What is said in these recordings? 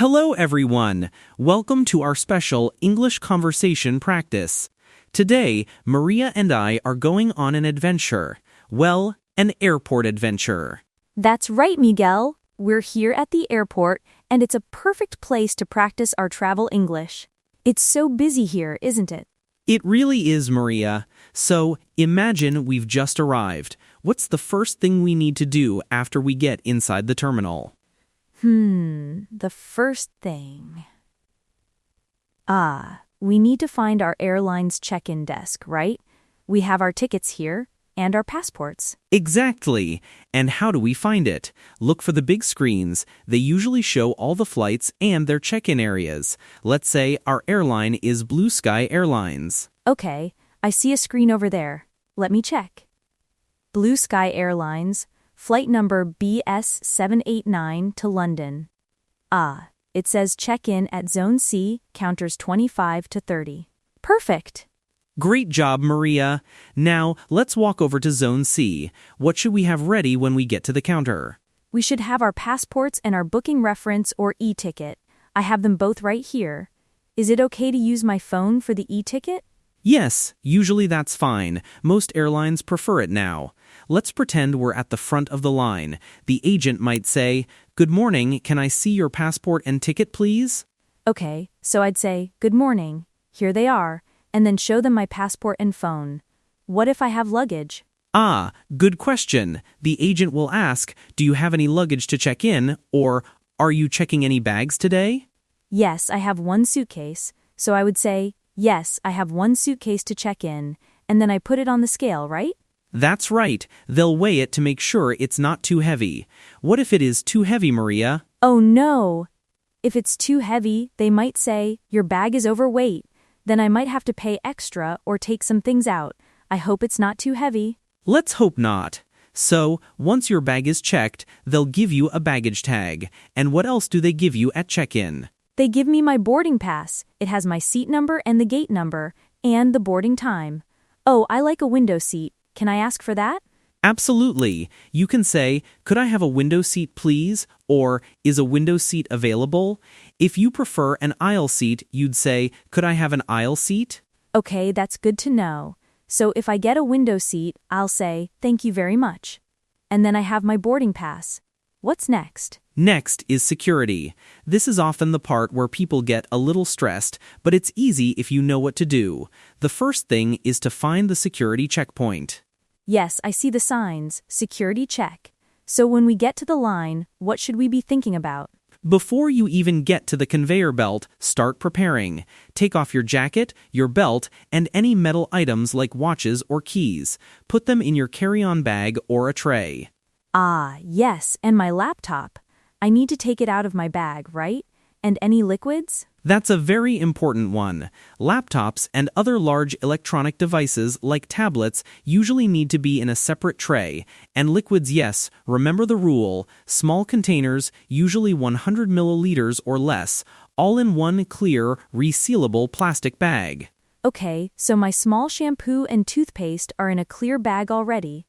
Hello, everyone. Welcome to our special English conversation practice. Today, Maria and I are going on an adventure. Well, an airport adventure. That's right, Miguel. We're here at the airport, and it's a perfect place to practice our travel English. It's so busy here, isn't it? It really is, Maria. So, imagine we've just arrived. What's the first thing we need to do after we get inside the terminal? The first thing. We need to find our airline's check-in desk, right? We have our tickets here and our passports. Exactly. And how do we find it? Look for the big screens. They usually show all the flights and their check-in areas. Let's say our airline is Blue Sky Airlines. Okay, I see a screen over there. Let me check. Blue Sky Airlines, flight number BS789 to London. It says check-in at Zone C, counters 25 to 30. Perfect! Great job, Maria. Now, let's walk over to Zone C. What should we have ready when we get to the counter? We should have our passports and our booking reference or e-ticket. I have them both right here. Is it okay to use my phone for the e-ticket? Yes, usually that's fine. Most airlines prefer it now. Let's pretend we're at the front of the line. The agent might say, "Good morning, can I see your passport and ticket, please?" Okay, so I'd say, "Good morning. Here they are," and then show them my passport and phone. What if I have luggage? Good question. The agent will ask, "Do you have any luggage to check in?" or "Are you checking any bags today?" Yes, I have one suitcase. So I would say, "Yes, I have one suitcase to check in," and then I put it on the scale, right? That's right. They'll weigh it to make sure it's not too heavy. What if it is too heavy, Maria? Oh no! If it's too heavy, they might say, "Your bag is overweight." Then I might have to pay extra or take some things out. I hope it's not too heavy. Let's hope not. So, once your bag is checked, they'll give you a baggage tag. And what else do they give you at check-in? They give me my boarding pass. It has my seat number and the gate number, and the boarding time. Oh, I like a window seat. Can I ask for that? Absolutely. You can say, "Could I have a window seat, please?" Or, "Is a window seat available?" If you prefer an aisle seat, you'd say, "Could I have an aisle seat?" Okay, that's good to know. So if I get a window seat, I'll say, "Thank you very much." And then I have my boarding pass. What's next? Next is security. This is often the part where people get a little stressed, but it's easy if you know what to do. The first thing is to find the security checkpoint. Yes, I see the signs. Security check. So when we get to the line, what should we be thinking about? Before you even get to the conveyor belt, start preparing. Take off your jacket, your belt, and any metal items like watches or keys. Put them in your carry-on bag or a tray. Yes, and my laptop. I need to take it out of my bag, right? And any liquids? That's a very important one. Laptops and other large electronic devices like tablets usually need to be in a separate tray. And liquids, yes, remember the rule. Small containers, usually 100 milliliters or less, all in one clear, resealable plastic bag. Okay, so my small shampoo and toothpaste are in a clear bag already.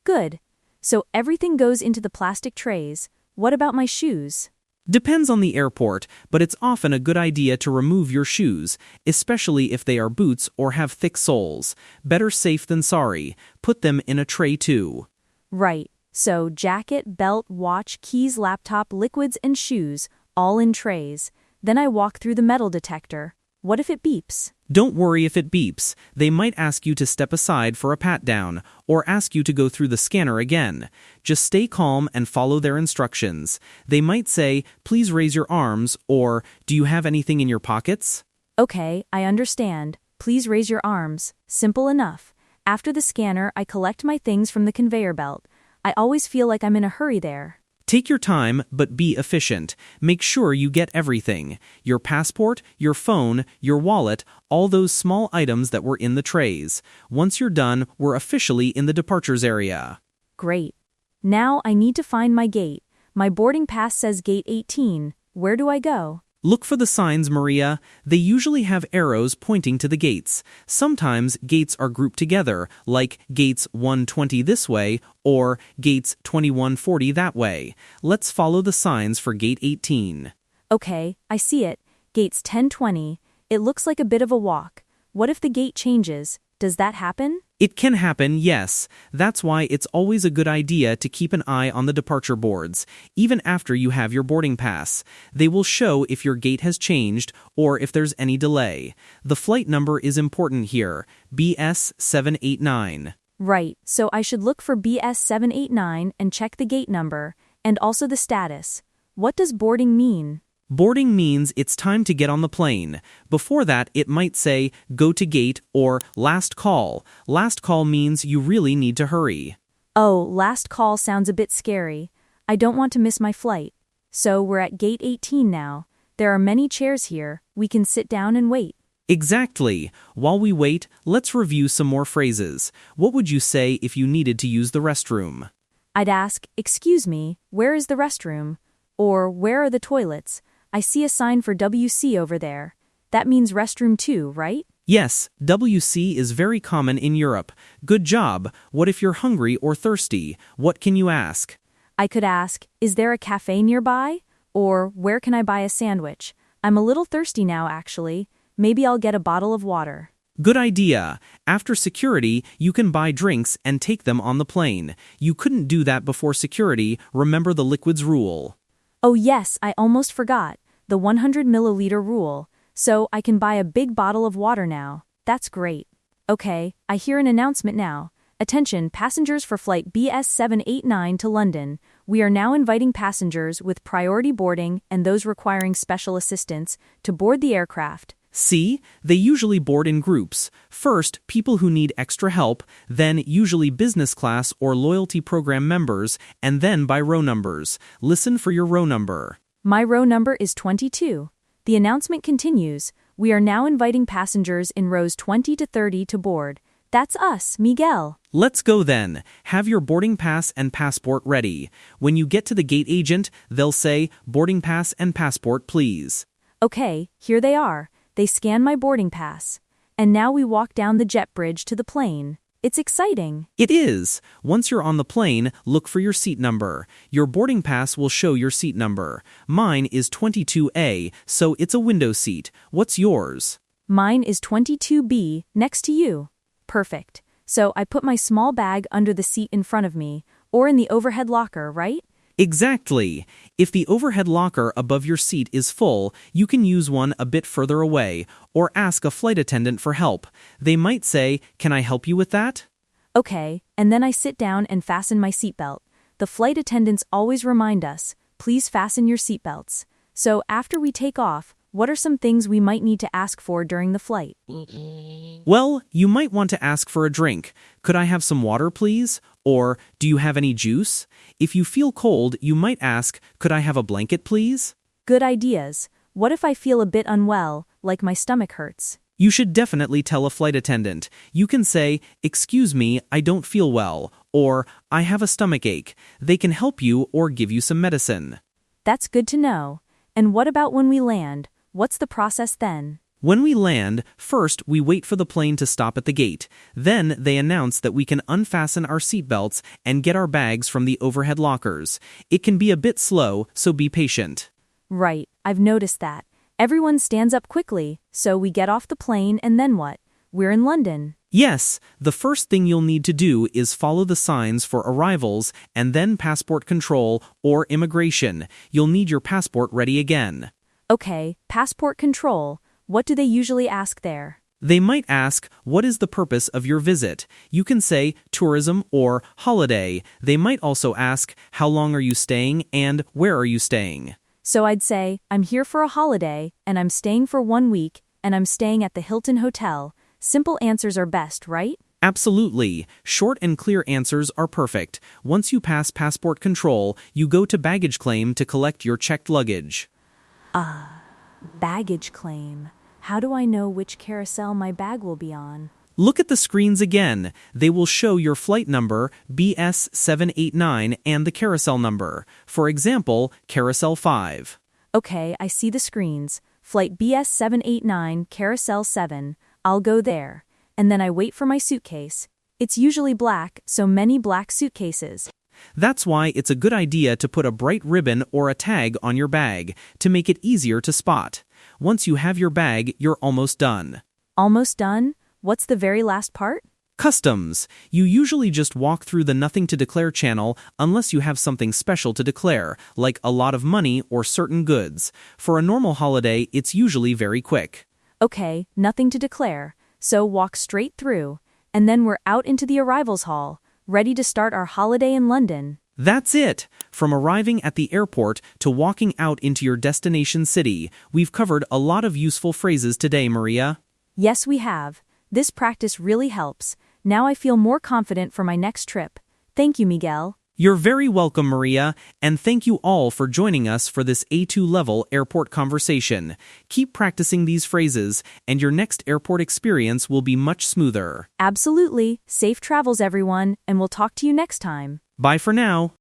Good. So everything goes into the plastic trays. What about my shoes? Depends on the airport, but it's often a good idea to remove your shoes, especially if they are boots or have thick soles. Better safe than sorry. Put them in a tray too. Right. So jacket, belt, watch, keys, laptop, liquids, and shoes, all in trays. Then I walk through the metal detector. What if it beeps? Don't worry if it beeps. They might ask you to step aside for a pat-down, or ask you to go through the scanner again. Just stay calm and follow their instructions. They might say, "Please raise your arms," or "Do you have anything in your pockets?" Okay, I understand. Please raise your arms. Simple enough. After the scanner, I collect my things from the conveyor belt. I always feel like I'm in a hurry there. Take your time, but be efficient. Make sure you get everything. Your passport, your phone, your wallet, all those small items that were in the trays. Once you're done, we're officially in the departures area. Great. Now I need to find my gate. My boarding pass says gate 18. Where do I go? Look for the signs, Maria. They usually have arrows pointing to the gates. Sometimes gates are grouped together, like gates 120 this way or gates 2140 that way. Let's follow the signs for gate 18. Okay, I see it. Gates 1020. It looks like a bit of a walk. What if the gate changes? Does that happen? It can happen, yes. That's why it's always a good idea to keep an eye on the departure boards, even after you have your boarding pass. They will show if your gate has changed or if there's any delay. The flight number is important here, BS 789. Right, so I should look for BS 789 and check the gate number, and also the status. What does boarding mean? Boarding means it's time to get on the plane. Before that, it might say, go to gate or last call. Last call means you really need to hurry. Oh, last call sounds a bit scary. I don't want to miss my flight. So we're at gate 18 now. There are many chairs here. We can sit down and wait. Exactly. While we wait, let's review some more phrases. What would you say if you needed to use the restroom? I'd ask, excuse me, where is the restroom? Or where are the toilets? I see a sign for WC over there. That means restroom too, right? Yes, WC is very common in Europe. Good job. What if you're hungry or thirsty? What can you ask? I could ask, is there a cafe nearby? Or where can I buy a sandwich? I'm a little thirsty now, actually. Maybe I'll get a bottle of water. Good idea. After security, you can buy drinks and take them on the plane. You couldn't do that before security. Remember the liquids rule. Oh yes, I almost forgot. The 100 milliliter rule. So I can buy a big bottle of water now. That's great. Okay, I hear an announcement now. Attention, passengers for flight BS 789 to London. We are now inviting passengers with priority boarding and those requiring special assistance to board the aircraft. See, they usually board in groups. First, people who need extra help, then usually business class or loyalty program members, and then by row numbers. Listen for your row number. My row number is 22. The announcement continues. We are now inviting passengers in rows 20 to 30 to board. That's us, Miguel. Let's go then. Have your boarding pass and passport ready. When you get to the gate agent, they'll say, boarding pass and passport, please. Okay, here they are. They scan my boarding pass. And now we walk down the jet bridge to the plane. It's exciting. It is. Once you're on the plane, look for your seat number. Your boarding pass will show your seat number. Mine is 22A, so it's a window seat. What's yours? Mine is 22B, next to you. Perfect. So I put my small bag under the seat in front of me, or in the overhead locker, right? Exactly. If the overhead locker above your seat is full, you can use one a bit further away, or ask a flight attendant for help. They might say, "Can I help you with that?" Okay, and then I sit down and fasten my seatbelt. The flight attendants always remind us, please fasten your seatbelts. So after we take off, what are some things we might need to ask for during the flight? Well, you might want to ask for a drink. Could I have some water, please? Or, do you have any juice? If you feel cold, you might ask, could I have a blanket, please? Good ideas. What if I feel a bit unwell, like my stomach hurts? You should definitely tell a flight attendant. You can say, excuse me, I don't feel well, or I have a stomach ache. They can help you or give you some medicine. That's good to know. And what about when we land? What's the process then? When we land, first we wait for the plane to stop at the gate. Then they announce that we can unfasten our seatbelts and get our bags from the overhead lockers. It can be a bit slow, so be patient. Right, I've noticed that. Everyone stands up quickly, so we get off the plane and then what? We're in London. Yes, the first thing you'll need to do is follow the signs for arrivals and then passport control or immigration. You'll need your passport ready again. Okay, passport control. What do they usually ask there? They might ask, what is the purpose of your visit? You can say tourism or holiday. They might also ask, how long are you staying and where are you staying? So I'd say, I'm here for a holiday, and I'm staying for 1 week, and I'm staying at the Hilton Hotel. Simple answers are best, right? Absolutely. Short and clear answers are perfect. Once you pass passport control, you go to baggage claim to collect your checked luggage. Baggage claim. How do I know which carousel my bag will be on? Look at the screens again. They will show your flight number, BS 789, and the carousel number. For example, Carousel 5. Okay, I see the screens. Flight BS 789, Carousel 7. I'll go there. And then I wait for my suitcase. It's usually black, so many black suitcases. That's why it's a good idea to put a bright ribbon or a tag on your bag to make it easier to spot. Once you have your bag, you're almost done. Almost done? What's the very last part? Customs. You usually just walk through the Nothing to Declare channel unless you have something special to declare, like a lot of money or certain goods. For a normal holiday, it's usually very quick. Okay, nothing to declare. So walk straight through. And then we're out into the arrivals hall, ready to start our holiday in London. That's it! From arriving at the airport to walking out into your destination city, we've covered a lot of useful phrases today, Maria. Yes, we have. This practice really helps. Now I feel more confident for my next trip. Thank you, Miguel. You're very welcome, Maria, and thank you all for joining us for this A2 level airport conversation. Keep practicing these phrases, and your next airport experience will be much smoother. Absolutely. Safe travels, everyone, and we'll talk to you next time. Bye for now.